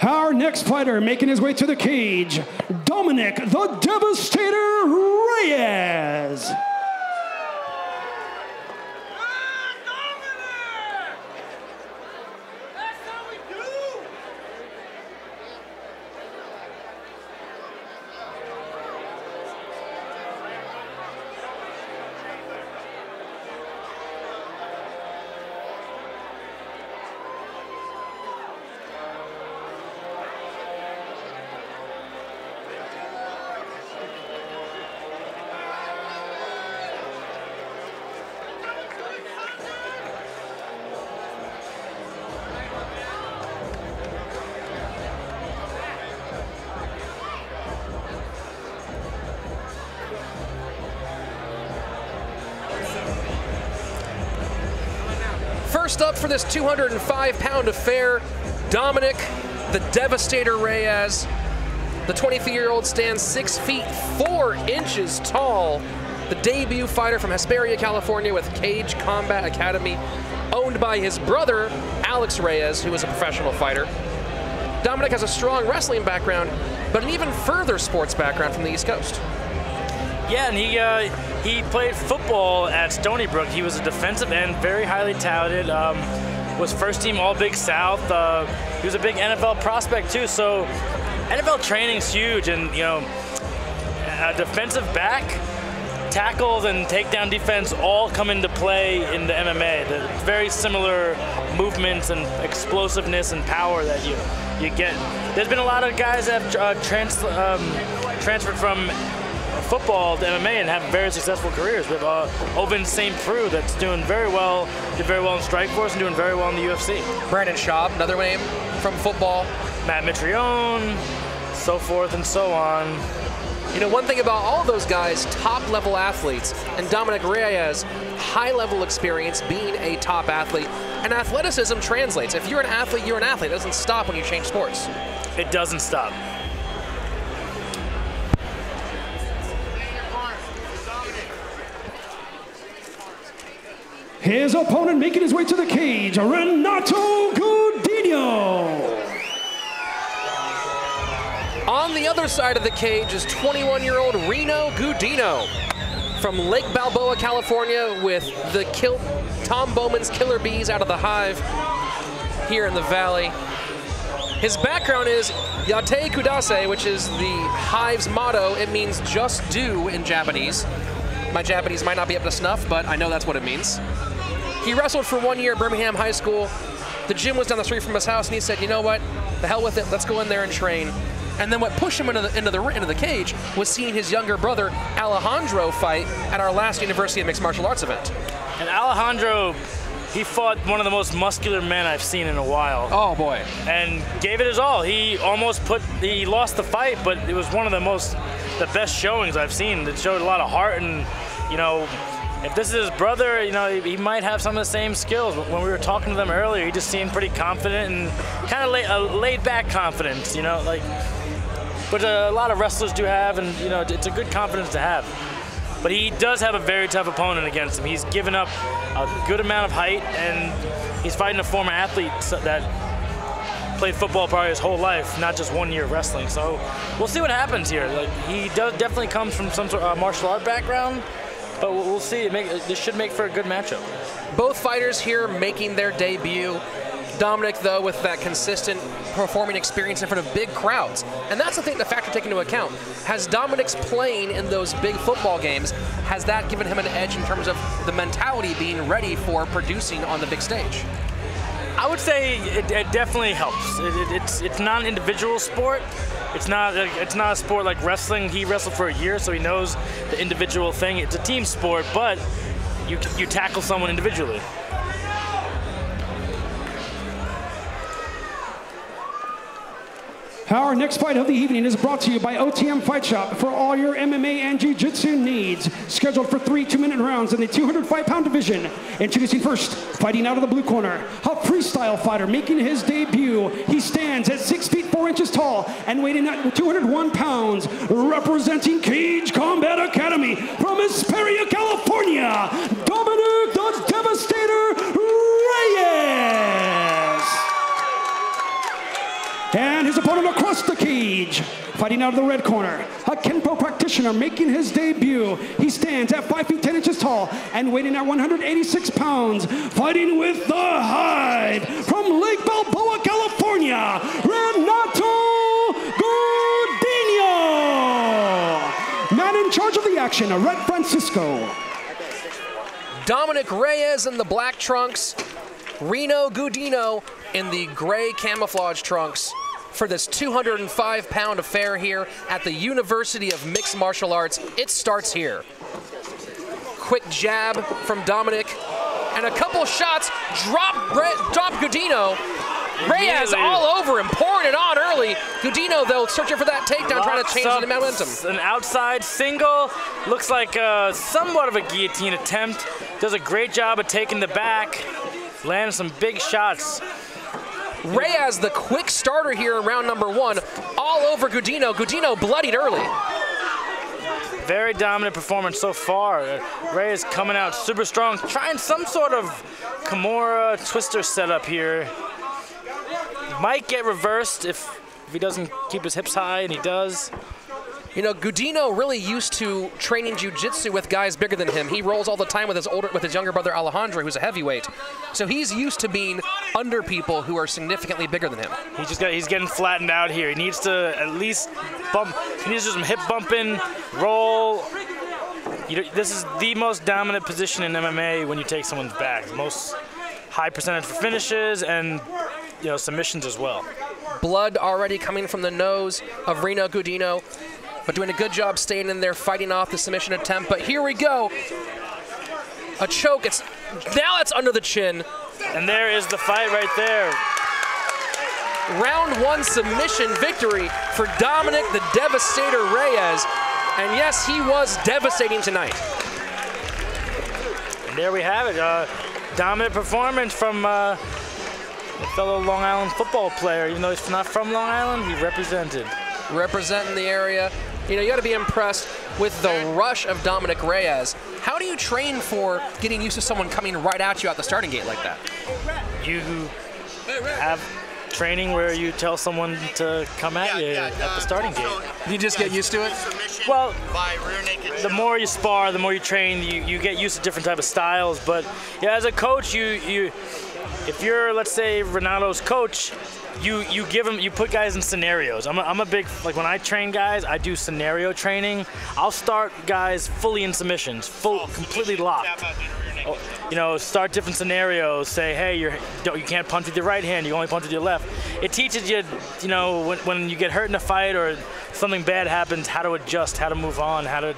Our next fighter making his way to the cage, Dominick the Devastator Reyes. First up for this 205-pound affair, Dominick the Devastator Reyes. The 23-year-old stands 6 feet 4 inches tall. The debut fighter from Hesperia, California with Cage Combat Academy, owned by his brother, Alex Reyes, who is a professional fighter. Dominick has a strong wrestling background, but an even further sports background from the East Coast. Yeah, and he played football at Stony Brook. He was a defensive end, very highly touted. Was first team All Big South. He was a big NFL prospect too. So NFL training's huge, and a defensive back, tackles and takedown defense all come into play in the MMA. The very similar movements and explosiveness and power that you get. There's been a lot of guys that have transferred from football to MMA and have very successful careers. We have Owen St. Preux that's doing very well, did very well in Strikeforce and doing very well in the UFC. Brandon Schaub, another name from football. Matt Mitrione, so forth and so on. You know, one thing about all those guys, top-level athletes, and Dominick Reyes, high-level experience being a top athlete, and athleticism translates. If you're an athlete, you're an athlete. It doesn't stop when you change sports. It doesn't stop. His opponent making his way to the cage, Renato Gudino. On the other side of the cage is 21-year-old Renato Gudino from Lake Balboa, California, with the Tom Bowman's Killer Bees out of the Hive here in the Valley. His background is Yate Kudase, which is the Hive's motto. It means just do in Japanese. My Japanese might not be up to snuff, but I know that's what it means. He wrestled for 1 year at Birmingham High School. The gym was down the street from his house, and he said, you know what, the hell with it, let's go in there and train. And then what pushed him into the cage was seeing his younger brother, Alejandro, fight at our last University of Mixed Martial Arts event. And Alejandro, he fought one of the most muscular men I've seen in a while. Oh boy. And gave it his all. He lost the fight, but it was one of the best showings I've seen. It showed a lot of heart, and if this is his brother, he might have some of the same skills. When we were talking to them earlier, he just seemed pretty confident and kind of laid-back confidence, But a lot of wrestlers do have, and it's a good confidence to have. But he does have a very tough opponent against him. He's given up a good amount of height, and he's fighting a former athlete that played football probably his whole life, not just 1 year of wrestling. So we'll see what happens here. He definitely comes from some sort of martial art background. But we'll see. This should make for a good matchup. Both fighters here making their debut. Dominick, though, with that consistent performing experience in front of big crowds. And that's the thing, the factor to take into account. Has Dominick's playing in those big football games, has that given him an edge in terms of the mentality being ready for producing on the big stage? I would say it definitely helps. It's not an individual sport. It's not a sport like wrestling. He wrestled for a year, so he knows the individual thing. It's a team sport, but you tackle someone individually. Our next fight of the evening is brought to you by OTM Fight Shop for all your MMA and Jiu-Jitsu needs. Scheduled for 3 2-minute rounds in the 205-pound division. Introducing first, fighting out of the blue corner, a freestyle fighter making his debut. He stands at 6 feet 4 inches tall and weighing at 201 pounds. Representing Cage Combat Academy from Hesperia, California, Dominick the Devastator Reyes. And his opponent across the cage, fighting out of the red corner, a Kenpo practitioner making his debut. He stands at 5 feet 10 inches tall and weighing at 186 pounds, fighting with the Hive from Lake Balboa, California, Renato Gudino. Man in charge of the action, Red Francisco. Dominick Reyes in the black trunks, Reno Gudino in the gray camouflage trunks for this 205-pound affair here at the University of Mixed Martial Arts. It starts here. Quick jab from Dominick, and a couple shots, drop Gudino. Reyes all over him, pouring it on early. Gudino, though, searching for that takedown, trying to change the momentum. An outside single, looks like somewhat of a guillotine attempt. Does a great job of taking the back, landing some big shots. Reyes, the quick starter here in round number 1, all over Gudino. Gudino bloodied early. Very dominant performance so far. Reyes coming out super strong, trying some sort of Kimura twister setup here. Might get reversed if he doesn't keep his hips high, and he does. You know, Gudino really used to training jiu-jitsu with guys bigger than him. He rolls all the time with his younger brother Alejandro, who's a heavyweight. So he's used to being under people who are significantly bigger than him. He's getting flattened out here. He needs to at least bump. He needs to do some hip bumping, roll. This is the most dominant position in MMA when you take someone's back. The most high percentage for finishes and submissions as well. Blood already coming from the nose of Reno Gudino, but doing a good job staying in there, fighting off the submission attempt. But here we go. A choke. Now it's under the chin. And there is the fight right there. Round 1 submission victory for Dominick the Devastator Reyes. And yes, he was devastating tonight. And there we have it. Dominant performance from a fellow Long Island football player. Even though he's not from Long Island, he represented. Representing the area. You got to be impressed with the rush of Dominick Reyes. How do you train for getting used to someone coming right at you at the starting gate like that? You have training where you tell someone to come at you at the starting gate. You just get used to it? Well, the more you spar, the more you train, you get used to different type of styles. But as a coach, if you're, let's say, Renato's coach, you put guys in scenarios. I'm a big, like when I train guys, I do scenario training. I'll start guys fully in submissions, completely locked. Start different scenarios. Say, hey, you can't punch with your right hand. You only punch with your left. It teaches you, when you get hurt in a fight or something bad happens, how to adjust, how to move on, how to,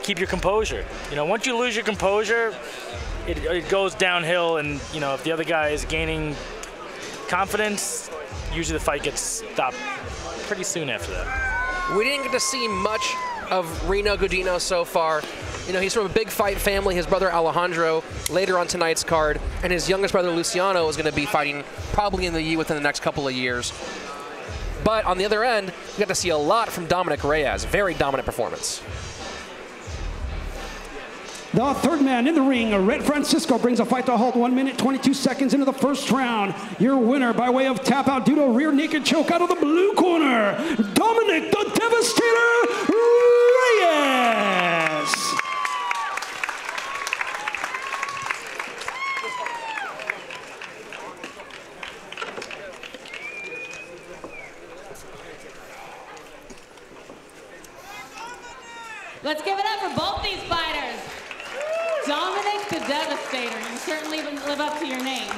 keep your composure. Once you lose your composure, it goes downhill, and if the other guy is gaining confidence, usually the fight gets stopped pretty soon after that. We didn't get to see much of Reno Gudino so far. He's from a big fight family. His brother Alejandro later on tonight's card, and his youngest brother Luciano is going to be fighting probably within the next couple of years. But on the other end, we got to see a lot from Dominick Reyes. Very dominant performance. The third man in the ring, Red Francisco, brings a fight to a halt 1 minute, 22 seconds into the first round. Your winner by way of tap out due to a rear naked choke out of the blue corner, Dominick the Devastator Reyes. Let's give it up for both these fighters. Dominick the Devastator, you certainly live up to your name.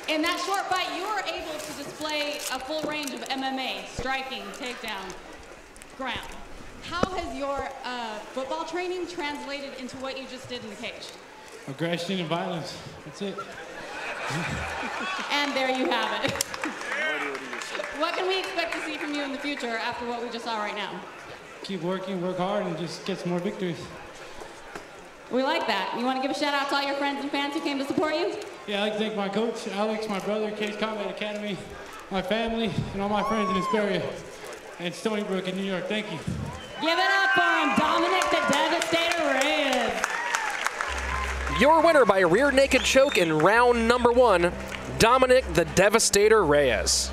In that short fight, you were able to display a full range of MMA, striking, takedown, ground. How has your football training translated into what you just did in the cage? Aggression and violence, that's it. And there you have it. What can we expect to see from you in the future after what we just saw right now? Keep working, work hard, and just get some more victories. We like that. You want to give a shout out to all your friends and fans who came to support you? Yeah, I'd like to thank my coach, Alex, my brother, Case Combat Academy, my family, and all my friends in this area, and Stony Brook in New York. Thank you. Give it up for him, Dominick the Devastator Reyes. Your winner by a rear naked choke in round number 1, Dominick the Devastator Reyes.